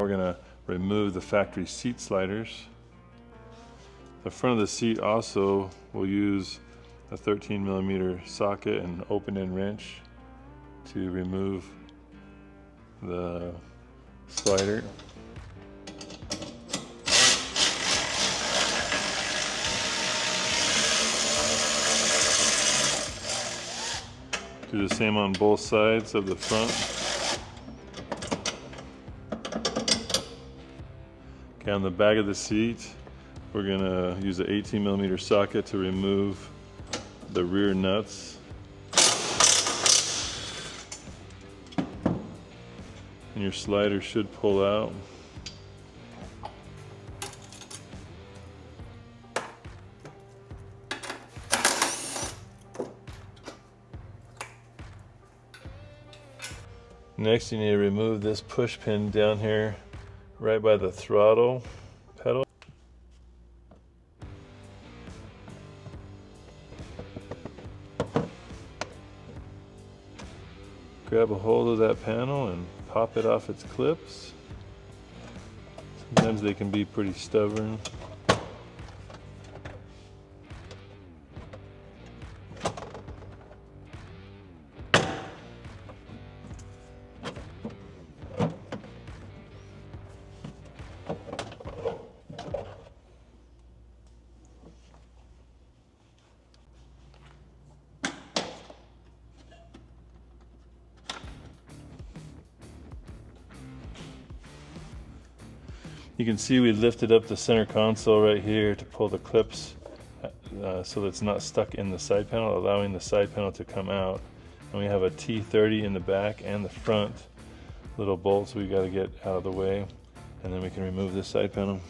We're going to remove the factory seat sliders. The front of the seat also will use a 13mm socket and open-end wrench to remove the slider. Do the same on both sides of the front. Okay, on the back of the seat, we're going to use an 18mm socket to remove the rear nuts. And your slider should pull out. Next, you need to remove this push pin down here right by the throttle pedal. Grab a hold of that panel and pop it off its clips. Sometimes they can be pretty stubborn. You can see we lifted up the center console right here to pull the clips so that it's not stuck in the side panel, allowing the side panel to come out. And we have a T30 in the back and the front little bolts we got to get out of the way, and then we can remove this side panel.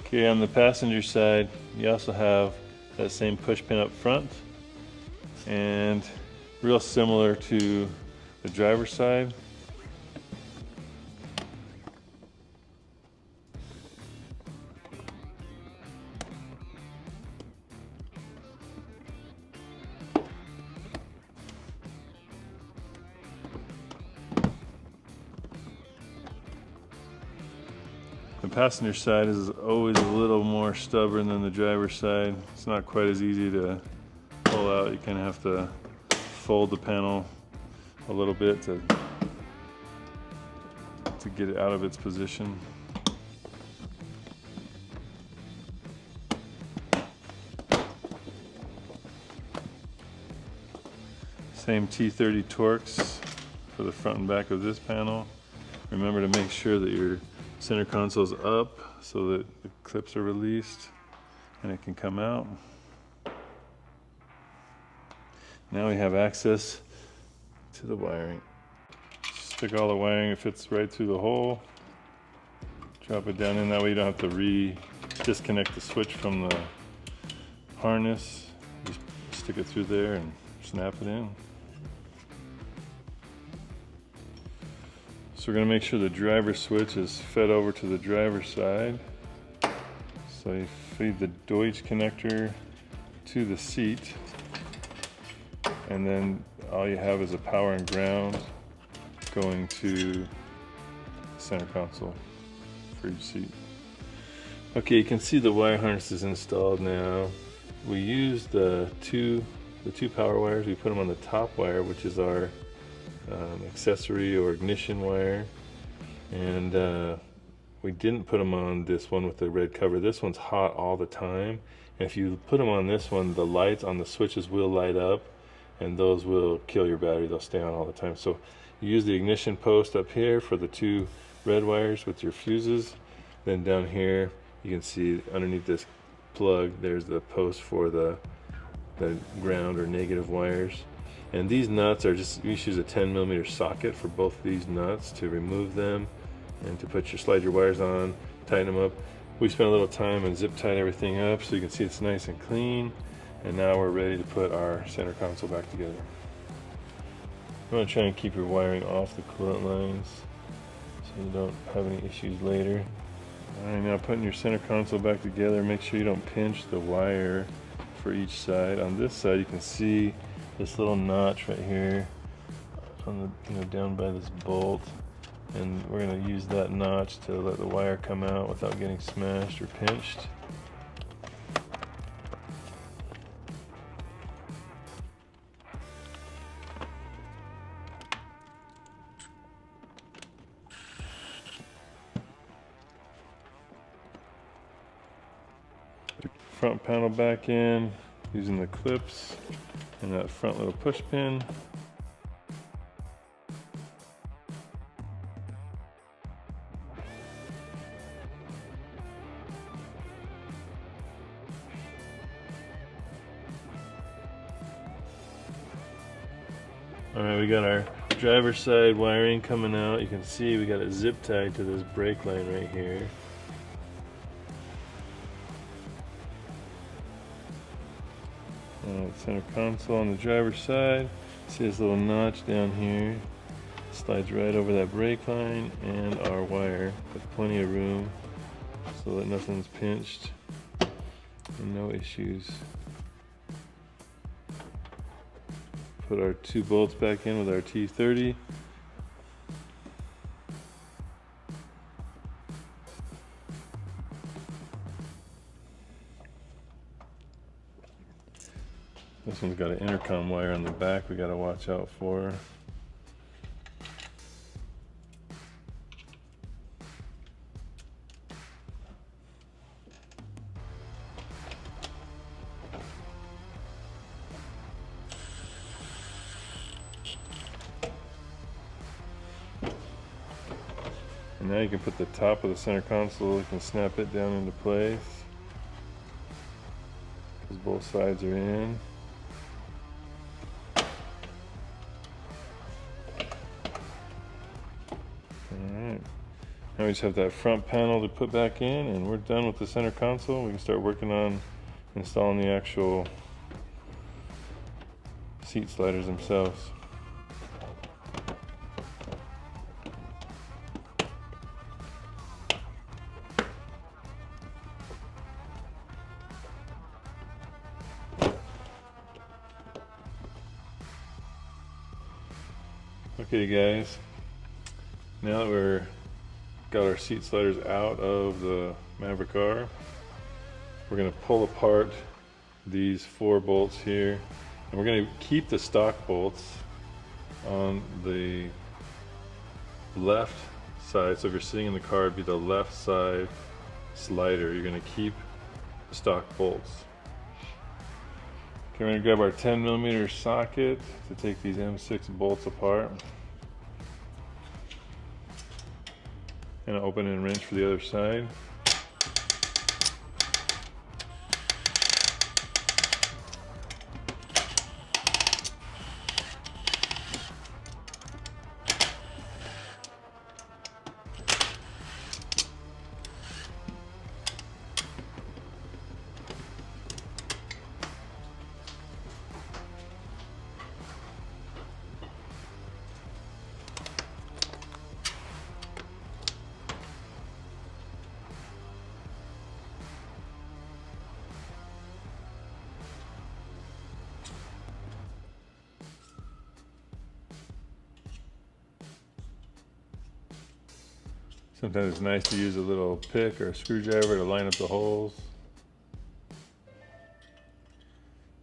Okay, on the passenger side, you also have that same push pin up front, and real similar to the driver's side. The passenger side is always a little more stubborn than the driver's side. It's not quite as easy to pull out. You kind of have to fold the panel a little bit to get it out of its position. Same T30 Torx for the front and back of this panel. Remember to make sure that your center console is up so that the clips are released and it can come out. Now we have access to the wiring. Stick all the wiring, it fits right through the hole. Drop it down in, that way you don't have to disconnect the switch from the harness. Just stick it through there and snap it in. So we're going to make sure the driver switch is fed over to the driver's side. So you feed the Deutsch connector to the seat, and then all you have is a power and ground going to the center console for each seat. Okay, you can see the wire harness is installed now. We used the two power wires. We put them on the top wire, which is our accessory or ignition wire, and we didn't put them on this one with the red cover. This one's hot all the time, and if you put them on this one, the lights on the switches will light up, and those will kill your battery. They'll stay on all the time. So you use the ignition post up here for the two red wires with your fuses. Then down here you can see underneath this plug there's the post for the ground or negative wires. And these nuts are just, you use a 10mm socket for both these nuts to remove them and to slide your wires on, tighten them up. We spent a little time and zip tied everything up so you can see it's nice and clean. And now we're ready to put our center console back together. You want to try and keep your wiring off the coolant lines so you don't have any issues later. Alright, now putting your center console back together, make sure you don't pinch the wire for each side. On this side you can see this little notch right here on the, down by this bolt, and we're going to use that notch to let the wire come out without getting smashed or pinched. Front panel back in using the clips and that front little push pin. Alright, we got our driver's side wiring coming out. You can see we got it zip tied to this brake line right here. Center console on the driver's side. See this little notch down here? Slides right over that brake line and our wire with plenty of room so that nothing's pinched and no issues. Put our 2 bolts back in with our T30. This one's got an intercom wire on the back we got to watch out for. And now you can put the top of the center console, you can snap it down into place because both sides are in. Alright, now we just have that front panel to put back in, and we're done with the center console. We can start working on installing the actual seat sliders themselves. Okay guys, now that we're got our seat sliders out of the Maverick R, we're going to pull apart these 4 bolts here, and we're going to keep the stock bolts on the left side. So if you're sitting in the car, it'd be the left side slider. You're going to keep the stock bolts. Okay, we're going to grab our 10mm socket to take these M6 bolts apart. And open and wrench for the other side. Sometimes it's nice to use a little pick or a screwdriver to line up the holes.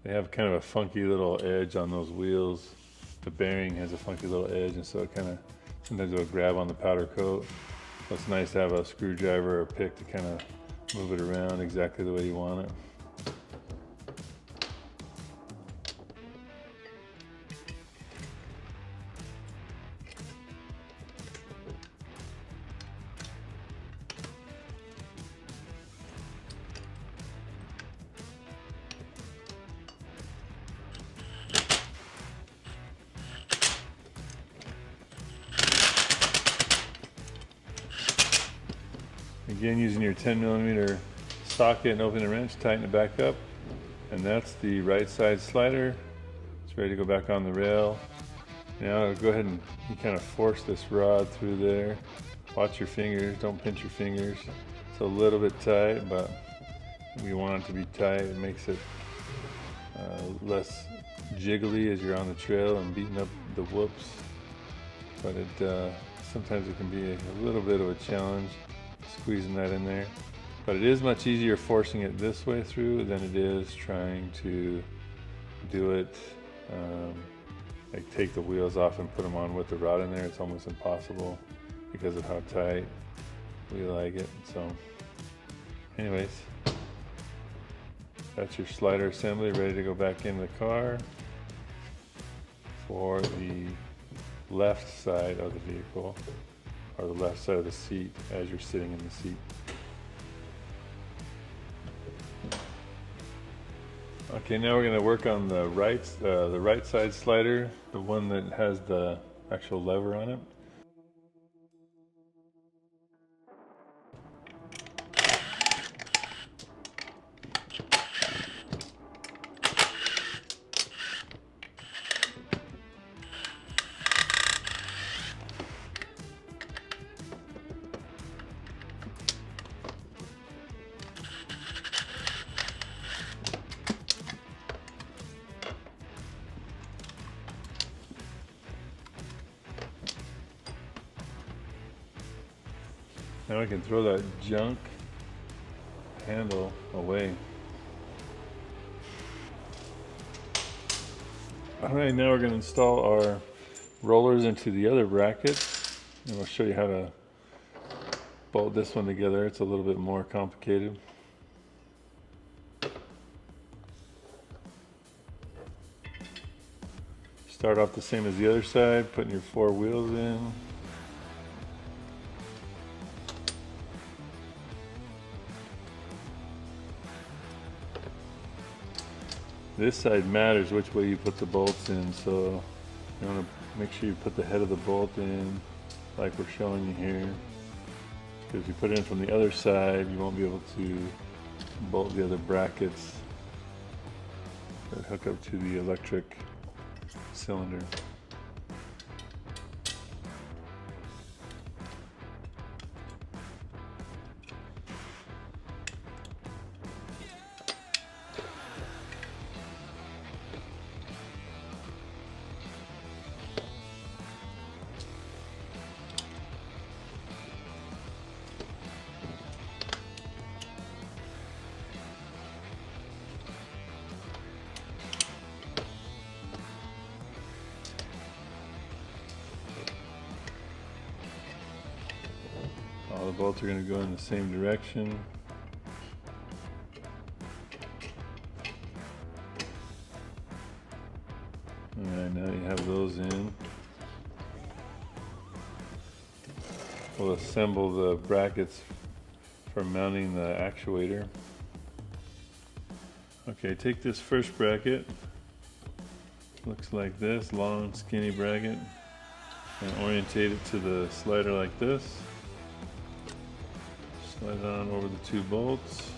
They have kind of a funky little edge on those wheels. The bearing has a funky little edge, and so it kind of, sometimes it'll grab on the powder coat. So it's nice to have a screwdriver or a pick to kind of move it around exactly the way you want it. Again, using your 10mm socket and open and wrench, tighten it back up, and that's the right side slider. It's ready to go back on the rail. Now go ahead and you kind of force this rod through there. Watch your fingers, don't pinch your fingers. It's a little bit tight, but we want it to be tight. It makes it less jiggly as you're on the trail and beating up the whoops. But sometimes it can be a little bit of a challenge squeezing that in there. But it is much easier forcing it this way through than it is trying to do it like take the wheels off and put them on with the rod in there. It's almost impossible because of how tight we like it. So anyways, that's your slider assembly ready to go back in the car for the left side of the vehicle, or the left side of the seat as you're sitting in the seat. Okay, now we're going to work on the right side slider, the one that has the actual lever on it. Now we can throw that junk handle away. Alright, now we're going to install our rollers into the other bracket, and we'll show you how to bolt this one together. It's a little bit more complicated. Start off the same as the other side, putting your 4 wheels in. This side matters which way you put the bolts in, so you want to make sure you put the head of the bolt in like we're showing you here, because if you put it in from the other side you won't be able to bolt the other brackets that hook up to the electric cylinder. All the bolts are going to go in the same direction. Alright, now you have those in. We'll assemble the brackets for mounting the actuator. Okay, take this first bracket, looks like this, long skinny bracket, and orientate it to the slider like this. Slide it on over the 2 bolts.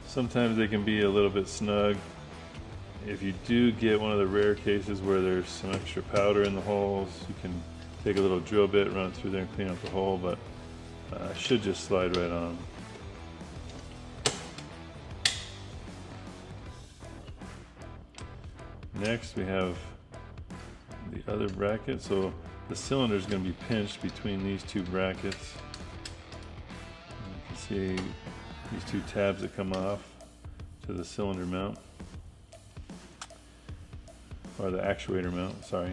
Sometimes they can be a little bit snug. If you do get one of the rare cases where there's some extra powder in the holes, you can take a little drill bit, run it through there and clean up the hole, but it should just slide right on. Next we have the other bracket, so the cylinder is going to be pinched between these 2 brackets. See these 2 tabs that come off to the cylinder mount, or the actuator mount, sorry.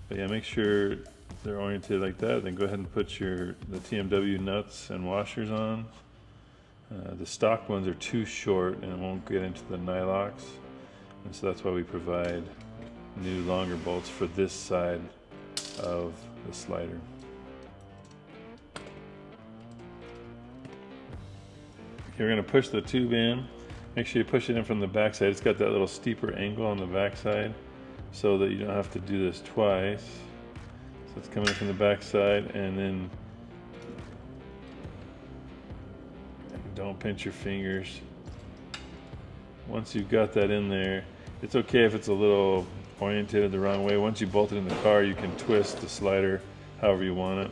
But yeah, make sure they're oriented like that. Then go ahead and put the TMW nuts and washers on. The stock ones are too short and it won't get into the nylocks, and so that's why we provide new longer bolts for this side of the slider. You're going to push the tube in. Make sure you push it in from the back side. It's got that little steeper angle on the back side so that you don't have to do this twice. So it's coming in from the back side, and then don't pinch your fingers. Once you've got that in there, it's okay if it's a little oriented the wrong way. Once you bolt it in the car, you can twist the slider however you want it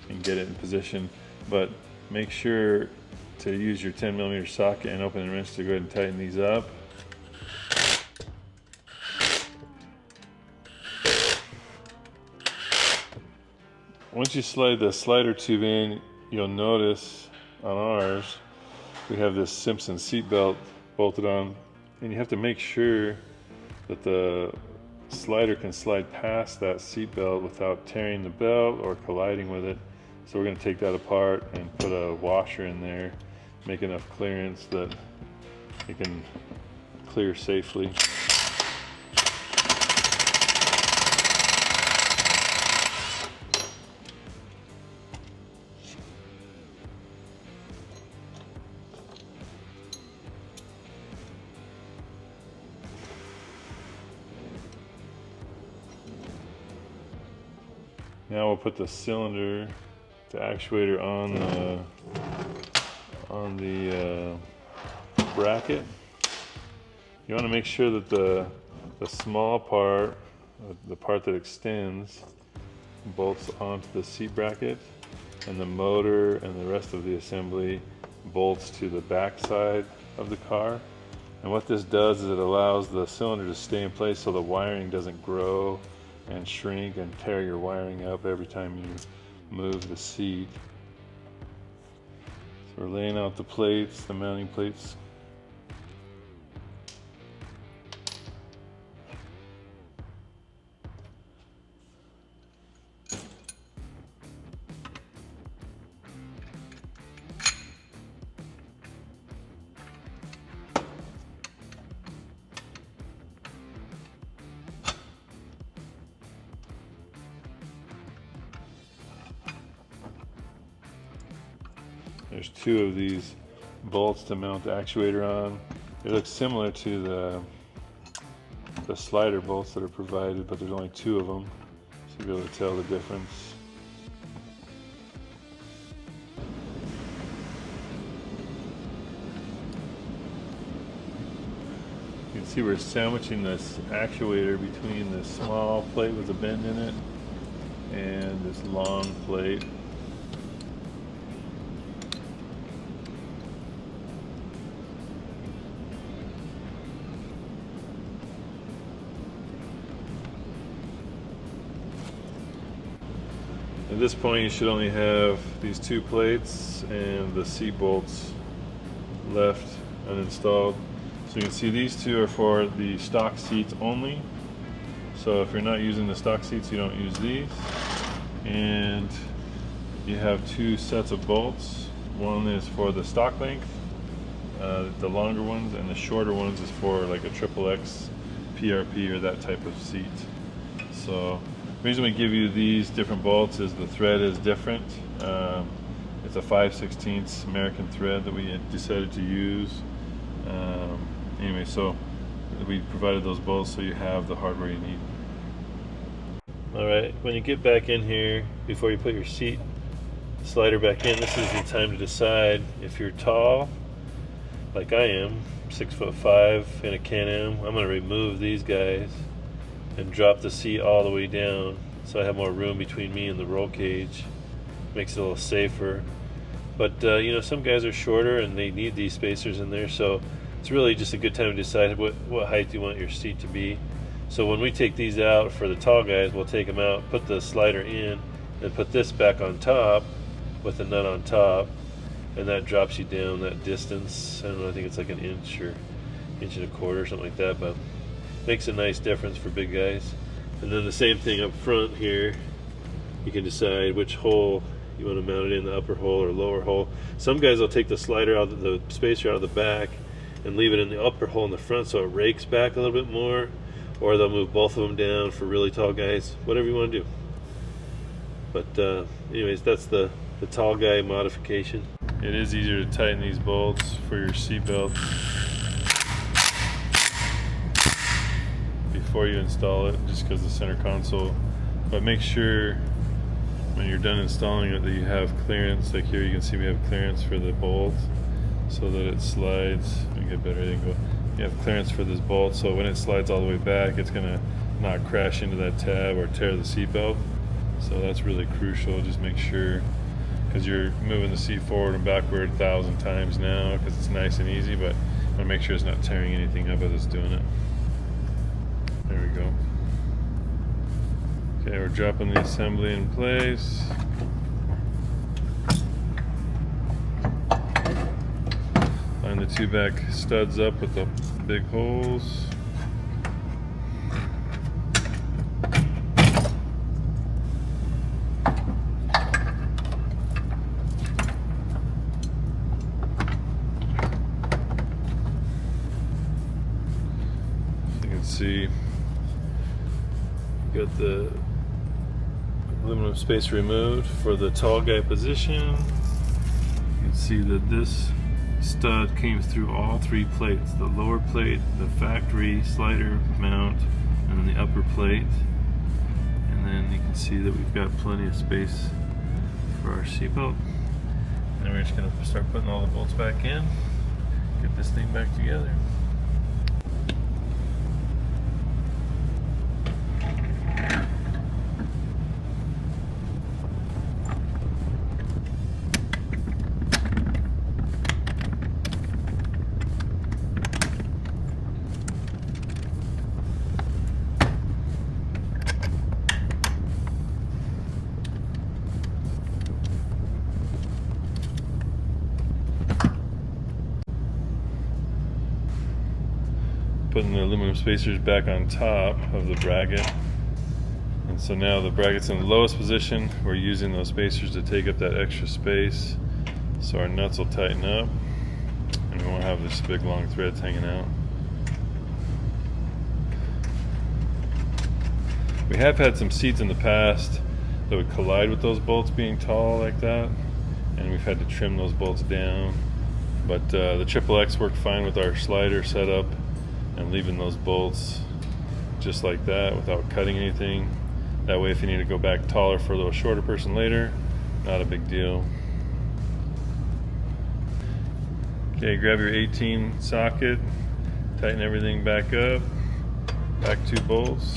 and get it in position. But Make sure to use your 10mm socket and open and wrench to go ahead and tighten these up. Once you slide the slider tube in, you'll notice on ours we have this Simpson seat belt bolted on, and you have to make sure that the slider can slide past that seat belt without tearing the belt or colliding with it. So we're going to take that apart and put a washer in there, make enough clearance that it can clear safely. Now we'll put the cylinder, the actuator on the bracket. You want to make sure that the small part, the part that extends, bolts onto the seat bracket, and the motor and the rest of the assembly bolts to the back side of the car. And what this does is it allows the cylinder to stay in place so the wiring doesn't grow and shrink and tear your wiring up every time you move the seat. So we're laying out the plates, the mounting plates. There's two of these bolts to mount the actuator on. It looks similar to the slider bolts that are provided, but there's only two of them, so you'll be able to tell the difference. You can see we're sandwiching this actuator between this small plate with a bend in it and this long plate. At this point you should only have these two plates and the seat bolts left uninstalled. So you can see these two are for the stock seats only. So if you're not using the stock seats, you don't use these. And you have two sets of bolts. One is for the stock length, the longer ones, and the shorter ones is for like a XXX PRP or that type of seat. So the reason we give you these different bolts is the thread is different. It's a 5/16 American thread that we decided to use. Anyway, so we provided those bolts so you have the hardware you need. Alright, when you get back in here, before you put your seat slider back in, this is the time to decide if you're tall, like I am, 6'5" in a Can-Am. I'm going to remove these guys and drop the seat all the way down so I have more room between me and the roll cage. Makes it a little safer. But you know, some guys are shorter and they need these spacers in there, so it's really just a good time to decide what height you want your seat to be. So when we take these out for the tall guys, we'll take them out, put the slider in, and put this back on top with the nut on top, and that drops you down that distance. I don't know, I think it's like an inch or inch and a quarter or something like that, but makes a nice difference for big guys. And then the same thing up front here, you can decide which hole you want to mount it in, the upper hole or lower hole. Some guys will take the slider out of the spacer out of the back and leave it in the upper hole in the front so it rakes back a little bit more, or they'll move both of them down for really tall guys, whatever you want to do. But anyways, that's the tall guy modification. It is easier to tighten these bolts for your seatbelt before you install it, just because the center console. But make sure when you're done installing it that you have clearance. Like here you can see we have clearance for the bolt so that it slides. Let me get a better angle. You have clearance for this bolt, so when it slides all the way back, it's gonna not crash into that tab or tear the seatbelt. So that's really crucial. Just make sure because you're moving the seat forward and backward 1,000 times now because it's nice and easy, but I want to make sure it's not tearing anything up as it's doing it. There we go. Okay, we're dropping the assembly in place. Line the two back studs up with the big holes. You can see got the aluminum spacer removed for the tall guy position. You can see that this stud came through all three plates, the lower plate, the factory slider mount, and then the upper plate. And then you can see that we've got plenty of space for our seatbelt. And we're just going to start putting all the bolts back in, get this thing back together. Putting the aluminum spacers back on top of the bracket, and so now the bracket's in the lowest position. We're using those spacers to take up that extra space so our nuts will tighten up and we won't have this big long threads hanging out. We have had some seats in the past that would collide with those bolts being tall like that, and we've had to trim those bolts down, but the XXX worked fine with our slider setup and leaving those bolts just like that without cutting anything. That way if you need to go back taller for a little shorter person later, not a big deal. Okay, grab your 18 socket, tighten everything back up, back two bolts.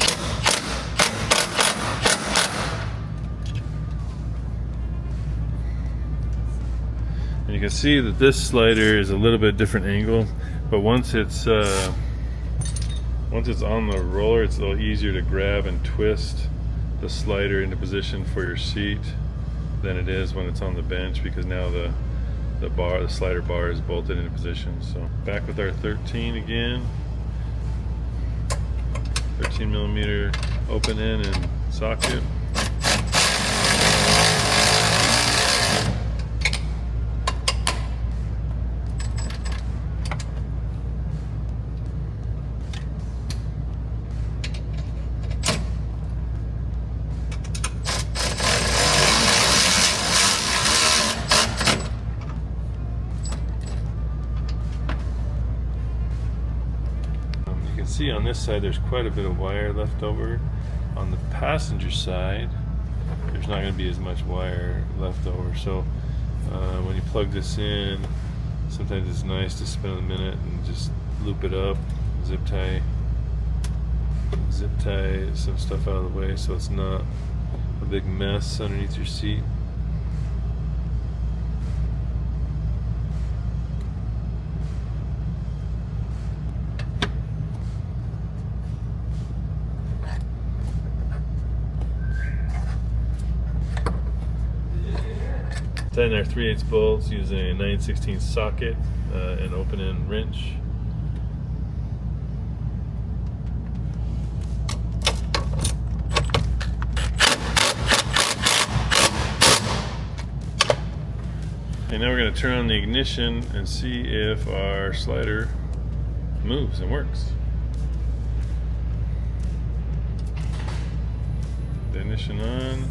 And you can see that this slider is a little bit different angle, but once it's on the roller, it's a little easier to grab and twist the slider into position for your seat than it is when it's on the bench, because now the slider bar is bolted into position. So back with our 13 again, 13 millimeter open end and socket. See on this side there's quite a bit of wire left over. On the passenger side there's not going to be as much wire left over, so when you plug this in, sometimes it's nice to spend a minute and just loop it up, zip tie some stuff out of the way so it's not a big mess underneath your seat. Tighten our 3/8 bolts using a 9/16 socket and open end wrench. And now we're going to turn on the ignition and see if our slider moves and works. The ignition on.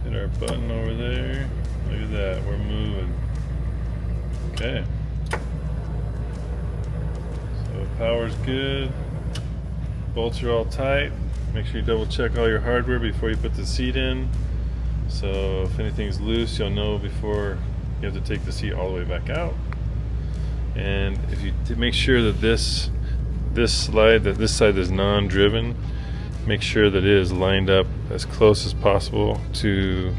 Hit our button over there. Look at that, we're moving. Okay. So power's good. Bolts are all tight. Make sure you double check all your hardware before you put the seat in. So if anything's loose, you'll know before you have to take the seat all the way back out. And if you make sure that this side is non-driven, make sure that it is lined up as close as possible to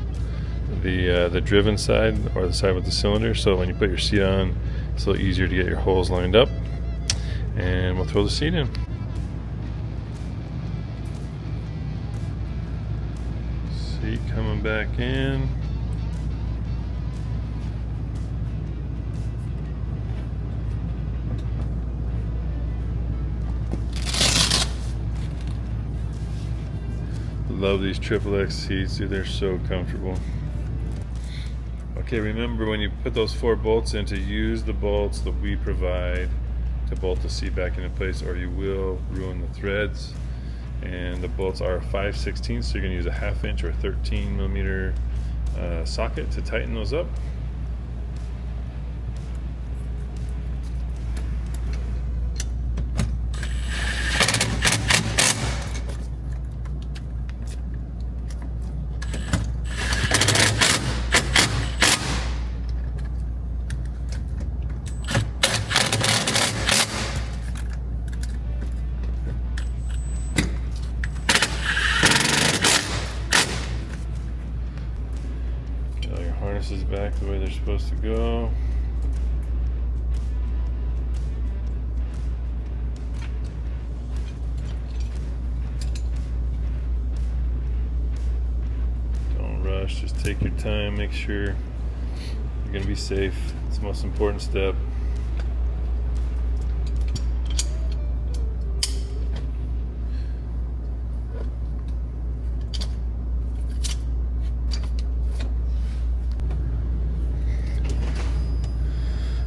the driven side, or the side with the cylinder, so when you put your seat on, it's a little easier to get your holes lined up. And we'll throw the seat in. Seat coming back in. Love these XXX seats, dude, they're so comfortable. Okay, remember when you put those 4 bolts in, to use the bolts that we provide to bolt the seat back into place, or you will ruin the threads. And the bolts are 5/16, so you're gonna use a 1/2 inch or 13 millimeter socket to tighten those up. Harnesses back the way they're supposed to go. Don't rush, just take your time, make sure you're gonna be safe. It's the most important step.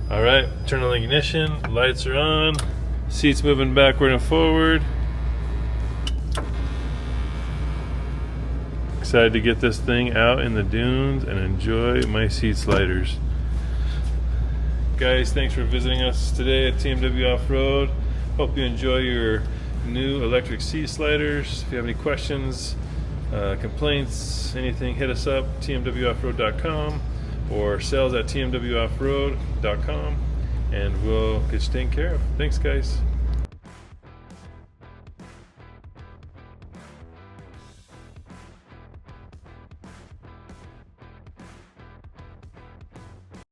Alright, turn on the ignition, lights are on, seats moving backward and forward. Excited to get this thing out in the dunes and enjoy my seat sliders. Guys, thanks for visiting us today at TMW Off-Road. Hope you enjoy your new electric seat sliders. If you have any questions, complaints, anything, hit us up, tmwoffroad.com. or sales@tmwoffroad.com, and we'll get you taken care of. Thanks, guys.